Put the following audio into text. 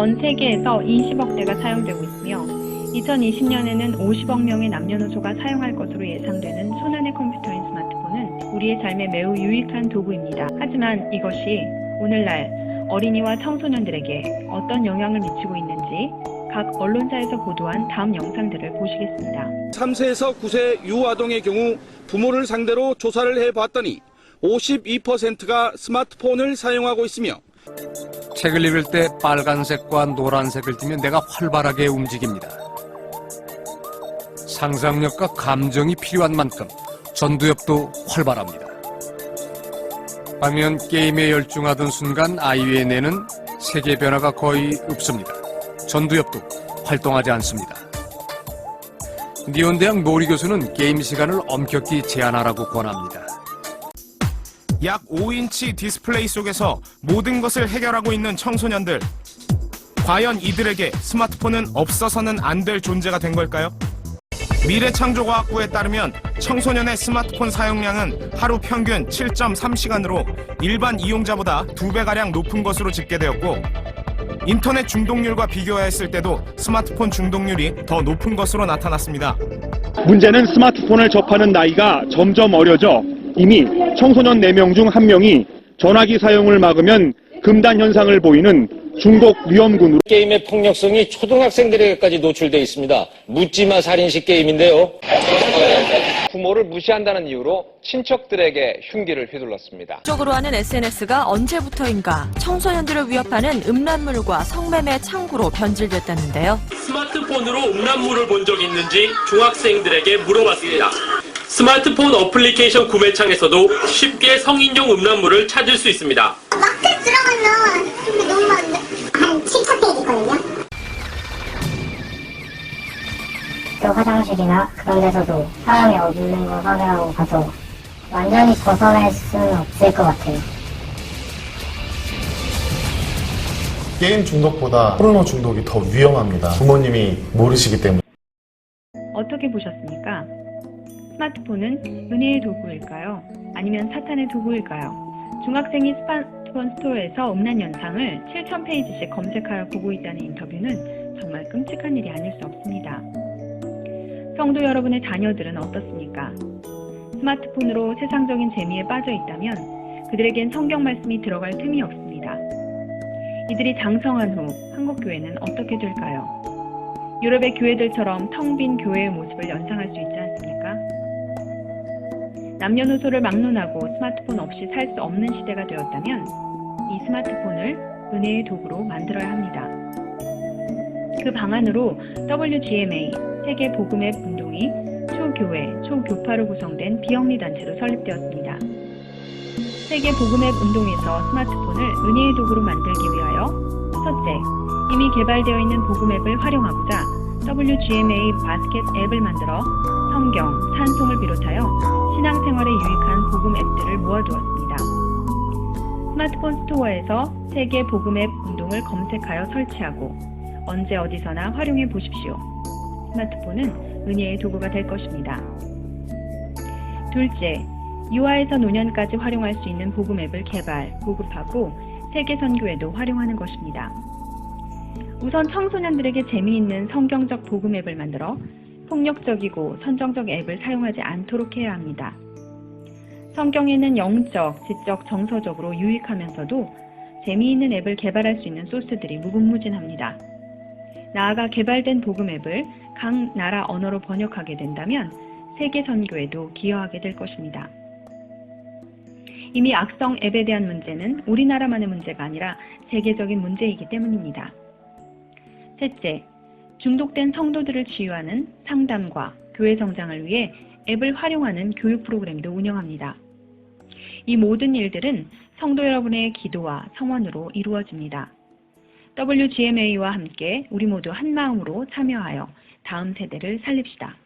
전 세계에서 20억 대가 사용되고 있으며 2020년에는 50억 명의 남녀노소가 사용할 것으로 예상되는 손안의 컴퓨터인 스마트폰은 우리의 삶에 매우 유익한 도구입니다. 하지만 이것이 오늘날 어린이와 청소년들에게 어떤 영향을 미치고 있는지 각 언론사에서 보도한 다음 영상들을 보시겠습니다. 3세에서 9세 유아동의 경우 부모를 상대로 조사를 해봤더니 52%가 스마트폰을 사용하고 있으며 책을 읽을 때 빨간색과 노란색을 띠면 내가 활발하게 움직입니다. 상상력과 감정이 필요한 만큼 전두엽도 활발합니다. 반면 게임에 열중하던 순간 아이의 뇌는 세계 변화가 거의 없습니다. 전두엽도 활동하지 않습니다. 니온대학 놀이교수는 게임 시간을 엄격히 제한하라고 권합니다. 약 5인치 디스플레이 속에서 모든 것을 해결하고 있는 청소년들. 과연 이들에게 스마트폰은 없어서는 안 될 존재가 된 걸까요? 미래창조과학부에 따르면 청소년의 스마트폰 사용량은 하루 평균 7.3시간으로 일반 이용자보다 2배가량 높은 것으로 집계되었고, 인터넷 중독률과 비교했을 때도 스마트폰 중독률이 더 높은 것으로 나타났습니다. 문제는 스마트폰을 접하는 나이가 점점 어려져 이미 청소년 4명 중 1명이 전화기 사용을 막으면 금단 현상을 보이는 중독 위험군으로. 게임의 폭력성이 초등학생들에게까지 노출되어 있습니다. 묻지마 살인식 게임인데요. 부모를 무시한다는 이유로 친척들에게 흉기를 휘둘렀습니다. 적으로 하는 SNS가 언제부터인가 청소년들을 위협하는 음란물과 성매매 창구로 변질됐다는데요. 스마트폰으로 음란물을 본 적 있는지 중학생들에게 물어봤습니다. 스마트폰 어플리케이션 구매창에서도 쉽게 성인용 음란물을 찾을 수 있습니다. 마트 들어가면 근데 너무 많은데? 한 7,000페이지 있거든요. 또 화장실이나 그런 데서도 사람이 없는 걸 확인하고 가서 완전히 벗어날 수는 없을 것 같아요. 게임 중독보다 포르노 중독이 더 위험합니다. 부모님이 모르시기 때문에. 어떻게 보셨습니까? 스마트폰은 은혜의 도구일까요? 아니면 사탄의 도구일까요? 중학생이 스마트폰 스토어에서 음란 영상을 7,000페이지씩 검색하여 보고 있다는 인터뷰는 정말 끔찍한 일이 아닐 수 없습니다. 성도 여러분의 자녀들은 어떻습니까? 스마트폰으로 세상적인 재미에 빠져 있다면 그들에겐 성경 말씀이 들어갈 틈이 없습니다. 이들이 장성한 후 한국 교회는 어떻게 될까요? 유럽의 교회들처럼 텅 빈 교회의 모습을 연상할 수 있지 않습니까? 남녀노소를 막론하고 스마트폰 없이 살 수 없는 시대가 되었다면 이 스마트폰을 은혜의 도구로 만들어야 합니다. 그 방안으로 WGMA 세계 복음앱 운동이 초교회, 초교파로 구성된 비영리 단체로 설립되었습니다. 세계 복음앱 운동에서 스마트폰을 은혜의 도구로 만들기 위하여 첫째, 이미 개발되어 있는 복음앱을 활용하고자 WGMA 바스켓 앱을 만들어 성경, 찬송을 비롯하여 신앙생활에 유익한 복음 앱들을 모아두었습니다. 스마트폰 스토어에서 세계 복음 앱 운동을 검색하여 설치하고 언제 어디서나 활용해 보십시오. 스마트폰은 은혜의 도구가 될 것입니다. 둘째, 유아에서 노년까지 활용할 수 있는 복음 앱을 개발, 보급하고 세계 선교에도 활용하는 것입니다. 우선 청소년들에게 재미있는 성경적 복음 앱을 만들어 폭력적이고 선정적 앱을 사용하지 않도록 해야 합니다. 성경에는 영적, 지적, 정서적으로 유익하면서도 재미있는 앱을 개발할 수 있는 소스들이 무궁무진합니다. 나아가 개발된 복음 앱을 각 나라 언어로 번역하게 된다면 세계 선교에도 기여하게 될 것입니다. 이미 악성 앱에 대한 문제는 우리나라만의 문제가 아니라 세계적인 문제이기 때문입니다. 셋째, 중독된 성도들을 치유하는 상담과 교회 성장을 위해 앱을 활용하는 교육 프로그램도 운영합니다. 이 모든 일들은 성도 여러분의 기도와 성원으로 이루어집니다. WGMA와 함께 우리 모두 한 마음으로 참여하여 다음 세대를 살립시다.